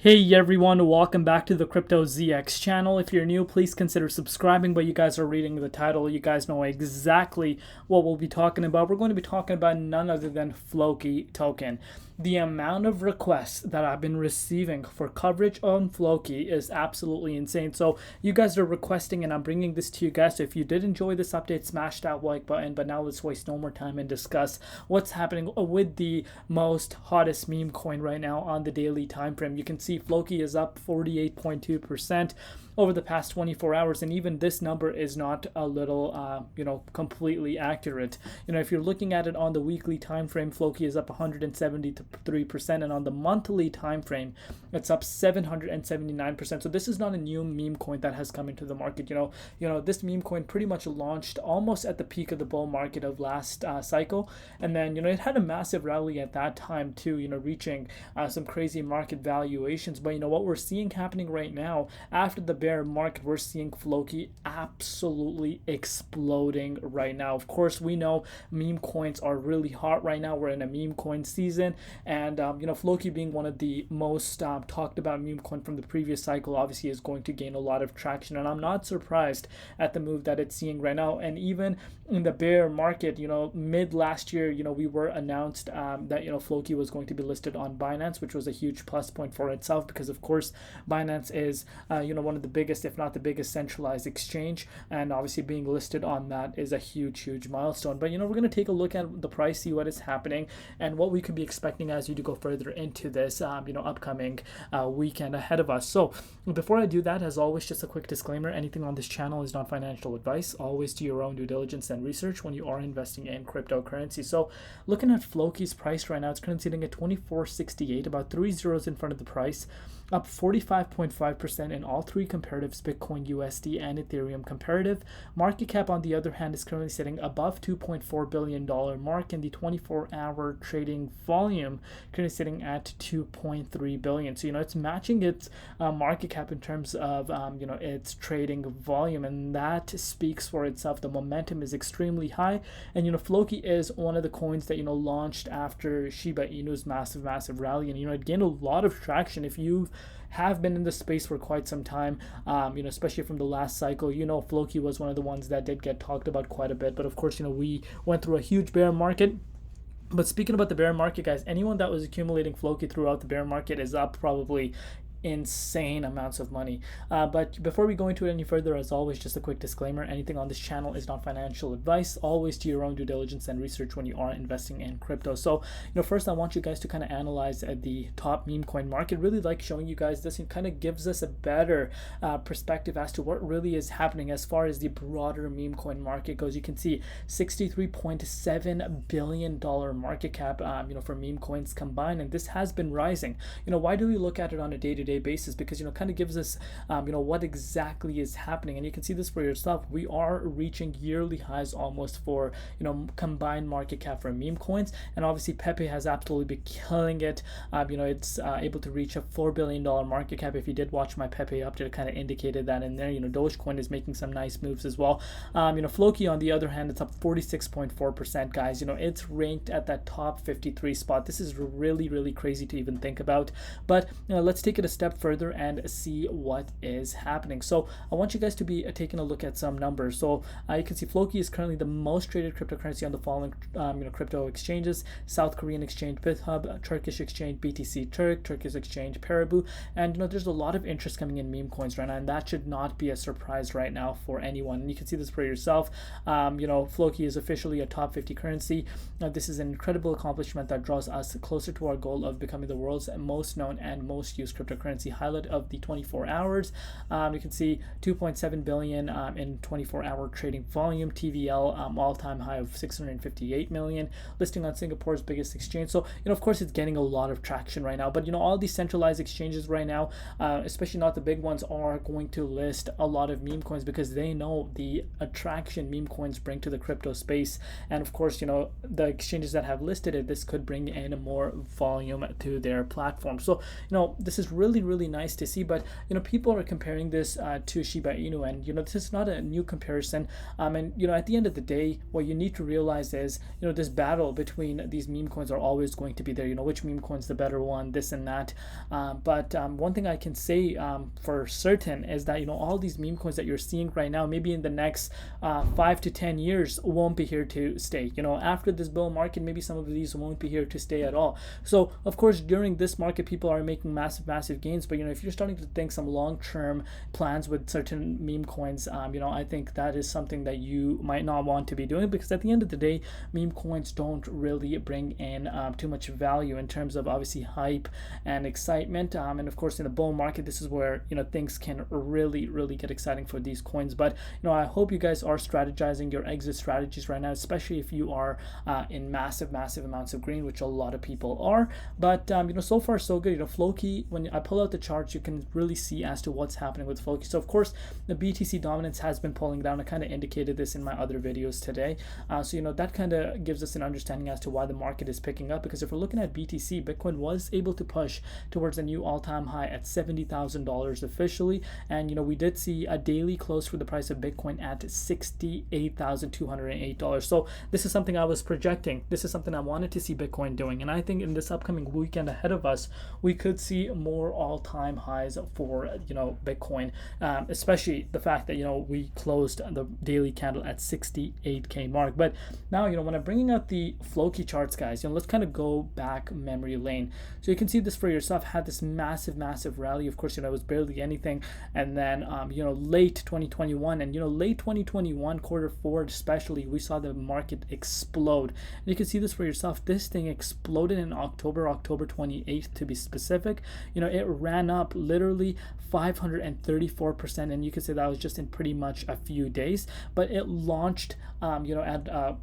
Hey everyone, welcome back to the Crypto ZX channel. If you're new, please consider subscribing, but you guys are reading the title. You guys know exactly what we'll be talking about. We're going to be talking about none other than Floki token. The amount of requests that I've been receiving for coverage on Floki is absolutely insane. So you guys are requesting and I'm bringing this to you guys. So if you did enjoy this update, smash that like button. But now let's waste no more time and discuss what's happening with the most hottest meme coin right now on the daily time frame. You can see Floki is up 48.2% over the past 24 hours, and even this number is not a little completely accurate. If you're looking at it on the weekly time frame, Floki is up 173%, and on the monthly time frame it's up 779%. So this is not a new meme coin that has come into the market. This meme coin pretty much launched almost at the peak of the bull market of last cycle, and then it had a massive rally at that time too, reaching some crazy market valuations. But what we're seeing happening right now after the bear market, we're seeing Floki absolutely exploding right now. Of course, we know meme coins are really hot right now. We're in a meme coin season, and Floki being one of the most talked about meme coin from the previous cycle obviously is going to gain a lot of traction, and I'm not surprised at the move that it's seeing right now. And even in the bear market, mid last year, we were announced that Floki was going to be listed on Binance, which was a huge plus point for itself, because of course Binance is one of the biggest, if not the biggest, centralized exchange, and obviously being listed on that is a huge milestone. But we're going to take a look at the price, see what is happening, and what we could be expecting as you go further into this upcoming weekend ahead of us. So before I do that, as always, just a quick disclaimer: anything on this channel is not financial advice. Always do your own due diligence and research when you are investing in cryptocurrency. So looking at Floki's price right now, it's currently sitting at 24.68, about 3 zeros in front of the price, up 45.5% in all three comparatives: Bitcoin, USD, and Ethereum comparative. Market cap, on the other hand, is currently sitting above $2.4 billion mark, and the 24-hour trading volume currently sitting at 2.3 billion. So it's matching its market cap in terms of its trading volume, and that speaks for itself. The momentum is extremely high, and Floki is one of the coins that launched after Shiba Inu's massive rally, and it gained a lot of traction. If you have been in the space for quite some time, especially from the last cycle, Floki was one of the ones that did get talked about quite a bit. But of course, we went through a huge bear market. But speaking about the bear market, guys, anyone that was accumulating Floki throughout the bear market is up probably insane amounts of money. But before we go into it any further, as always, just a quick disclaimer: anything on this channel is not financial advice. Always do your own due diligence and research when you are investing in crypto. So first I want you guys to kind of analyze the top meme coin market. Really like showing you guys this. It kind of gives us a better perspective as to what really is happening as far as the broader meme coin market goes. You can see $63.7 billion market cap for meme coins combined, and this has been rising. Why do we look at it on a day-to-day basis? Because kind of gives us what exactly is happening, and you can see this for yourself. We are reaching yearly highs almost for combined market cap for meme coins, and obviously Pepe has absolutely been killing it. It's able to reach a $4 billion market cap. If you did watch my Pepe update, it kind of indicated that in there. Dogecoin is making some nice moves as well. Floki, on the other hand, it's up 46.4%, guys. It's ranked at that top 53 spot. This is really crazy to even think about. But let's take it a step further and see what is happening. So I want you guys to be taking a look at some numbers. So you can see Floki is currently the most traded cryptocurrency on the following crypto exchanges: South Korean exchange BitHub, Turkish exchange BTC Turk, Turkish exchange Paribu. And there's a lot of interest coming in meme coins right now, and that should not be a surprise right now for anyone. And you can see this for yourself. Floki is officially a top 50 currency. This is an incredible accomplishment that draws us closer to our goal of becoming the world's most known and most used cryptocurrency. Highlight of the 24 hours, you can see 2.7 billion in 24-hour trading volume. TVL, all-time high of 658 million, listing on Singapore's biggest exchange. So of course it's getting a lot of traction right now. But all these centralized exchanges right now, especially not the big ones, are going to list a lot of meme coins because they know the attraction meme coins bring to the crypto space. And of course, the exchanges that have listed it, this could bring in more volume to their platform. So this is really really nice to see. But people are comparing this to Shiba Inu, and this is not a new comparison. And at the end of the day, what you need to realize is this battle between these meme coins are always going to be there. Which meme coin's the better one, this and that. But one thing I can say for certain is that all these meme coins that you're seeing right now, maybe in the next 5 to 10 years, won't be here to stay. After this bull market, maybe some of these won't be here to stay at all. So of course, during this market, people are making massive gains. But if you're starting to think some long-term plans with certain meme coins, I think that is something that you might not want to be doing, because at the end of the day, meme coins don't really bring in too much value in terms of obviously hype and excitement. And of course, in the bull market, this is where things can really get exciting for these coins. But I hope you guys are strategizing your exit strategies right now, especially if you are in massive amounts of green, which a lot of people are. But so far so good. Floki, when I pull out the charts, you can really see as to what's happening with Floki. So of course, the BTC dominance has been pulling down. I kind of indicated this in my other videos today. So that kind of gives us an understanding as to why the market is picking up, because if we're looking at BTC, Bitcoin was able to push towards a new all-time high at $70,000 officially, and we did see a daily close for the price of Bitcoin at $68,208. So this is something I was projecting. This is something I wanted to see Bitcoin doing, and I think in this upcoming weekend ahead of us, we could see more all-time highs for Bitcoin, especially the fact that we closed the daily candle at 68k mark. But now when I'm bringing out the Floki charts, guys, let's kind of go back memory lane. So you can see this for yourself. Had this massive rally. Of course, it was barely anything, and then late 2021 and late 2021 quarter four especially, we saw the market explode. And you can see this for yourself. This thing exploded in October 28th to be specific. It ran up literally 534%, and you could say that was just in pretty much a few days. But it launched at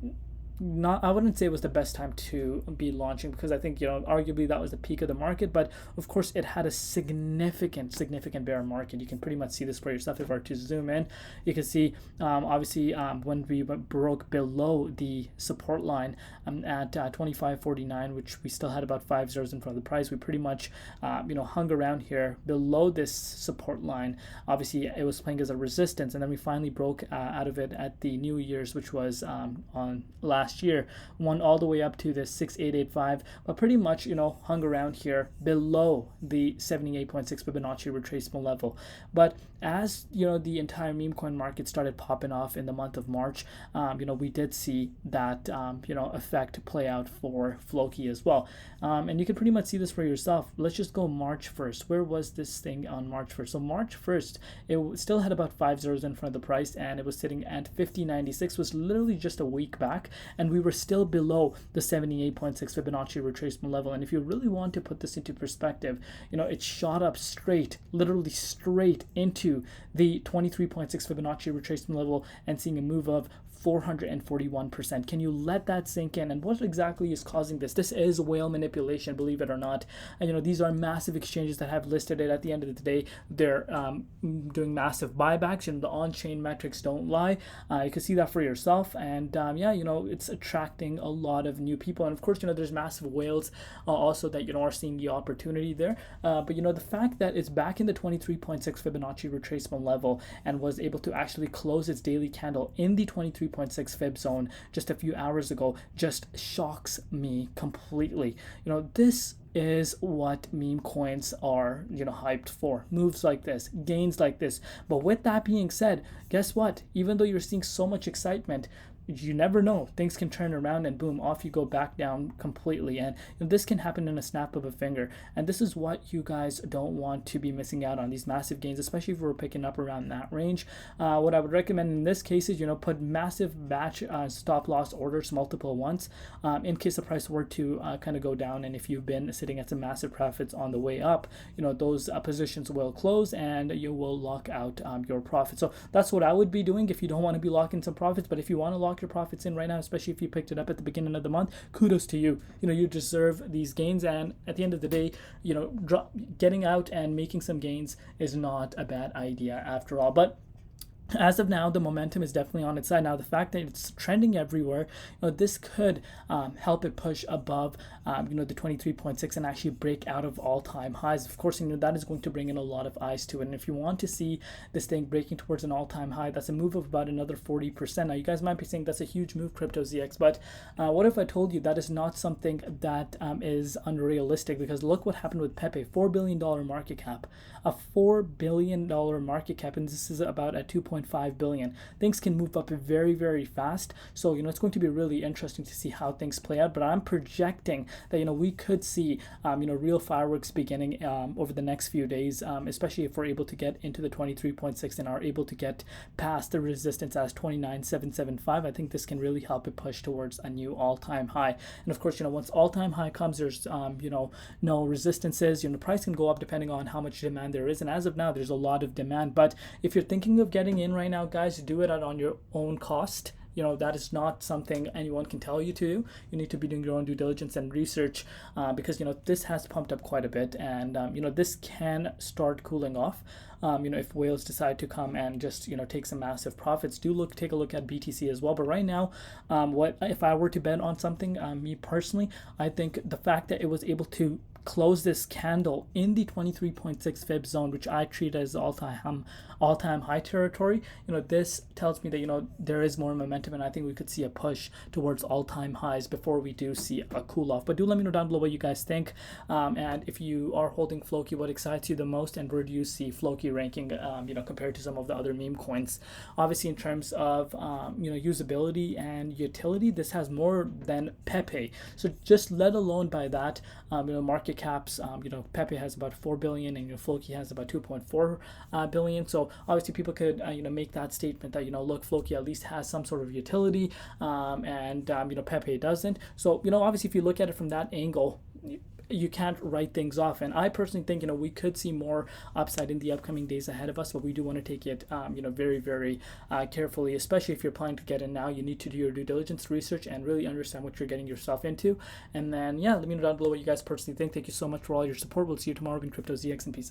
I wouldn't say it was the best time to be launching, because I think arguably that was the peak of the market. But of course, it had a significant bear market. You can pretty much see this for yourself. If I were to zoom in, you can see obviously when we broke below the support line at 25.49, which we still had about 5 zeros in front of the price, we pretty much hung around here below this support line. Obviously, it was playing as a resistance, and then we finally broke out of it at the New Year's, which was on last year, won all the way up to the 6885, but pretty much hung around here below the 78.6 Fibonacci retracement level. But as the entire meme coin market started popping off in the month of March, we did see that effect play out for Floki as well. And you can pretty much see this for yourself. Let's just go March 1st. Where was this thing on March 1st? So March 1st, it still had about 5 zeros in front of the price, and it was sitting at 50.96, was literally just a week back, and we were still below the 78.6 Fibonacci retracement level. And if you really want to put this into perspective, it shot up literally straight into the 23.6 Fibonacci retracement level, and seeing a move of 441%. Can you let that sink in? And what exactly is causing this? This is whale manipulation, believe it or not. And these are massive exchanges that have listed it. At the end of the day, they're doing massive buybacks, and the on-chain metrics don't lie. You can see that for yourself. And it's attracting a lot of new people. And of course, there's massive whales also that are seeing the opportunity there. But the fact that it's back in the 23.6 Fibonacci retracement level and was able to actually close its daily candle in the 23.6 Fib zone just a few hours ago just shocks me completely. This is what meme coins are hyped for. Moves like this, gains like this. But with that being said, guess what? Even though you're seeing so much excitement, you never know. Things can turn around and boom, off you go back down completely. And this can happen in a snap of a finger. And this is what you guys don't want to be missing out on, these massive gains, especially if we're picking up around that range. What I would recommend in this case is, put massive batch stop loss orders multiple once in case the price were to kind of go down. And if you've been sitting at some massive profits on the way up, those positions will close and you will lock out your profit. So that's what I would be doing if you don't want to be locking some profits. But if you want to lock your profits in right now, especially if you picked it up at the beginning of the month, kudos to you. You deserve these gains, and at the end of the day, getting out and making some gains is not a bad idea after all. But As of now, the momentum is definitely on its side. Now, the fact that it's trending everywhere, this could help it push above, the 23.6 and actually break out of all-time highs. Of course, that is going to bring in a lot of eyes to it. And if you want to see this thing breaking towards an all-time high, that's a move of about another 40%. Now, you guys might be saying that's a huge move, Crypto ZX, but what if I told you that is not something that is unrealistic? Because look what happened with Pepe, $4 billion market cap, a $4 billion market cap, and this is about a 2.5 billion. Things can move up very, very fast. So, it's going to be really interesting to see how things play out. But I'm projecting that, we could see, real fireworks beginning over the next few days, especially if we're able to get into the 23.6 and are able to get past the resistance as 29,775. I think this can really help it push towards a new all-time high. And of course, once all-time high comes, there's, no resistances. The price can go up depending on how much demand there is. And as of now, there's a lot of demand. But if you're thinking of getting in right now, guys, do it on your own cost. That is not something anyone can tell you to do. You need to be doing your own due diligence and research because, this has pumped up quite a bit, and, this can start cooling off. If whales decide to come and just, take some massive profits. Take a look at BTC as well. But right now, what if I were to bet on something, me personally, I think the fact that it was able to close this candle in the 23.6 fib zone, which I treat as all-time high territory, this tells me that there is more momentum, and I think we could see a push towards all-time highs before we do see a cool off. But do let me know down below what you guys think, and if you are holding Floki, what excites you the most, and where do you see Floki ranking compared to some of the other meme coins. Obviously, in terms of usability and utility, this has more than Pepe. So just let alone by that, market caps, Pepe has about 4 billion and Floki has about 2.4 billion. So obviously people could make that statement that look, Floki at least has some sort of utility, and Pepe doesn't. So obviously if you look at it from that angle, you can't write things off. And I personally think we could see more upside in the upcoming days ahead of us, but we do want to take it very, very carefully. Especially if you're planning to get in now, you need to do your due diligence research and really understand what you're getting yourself into. And then let me know down below what you guys personally think. Thank you so much for all your support. We'll see you tomorrow in Crypto ZX, and peace out.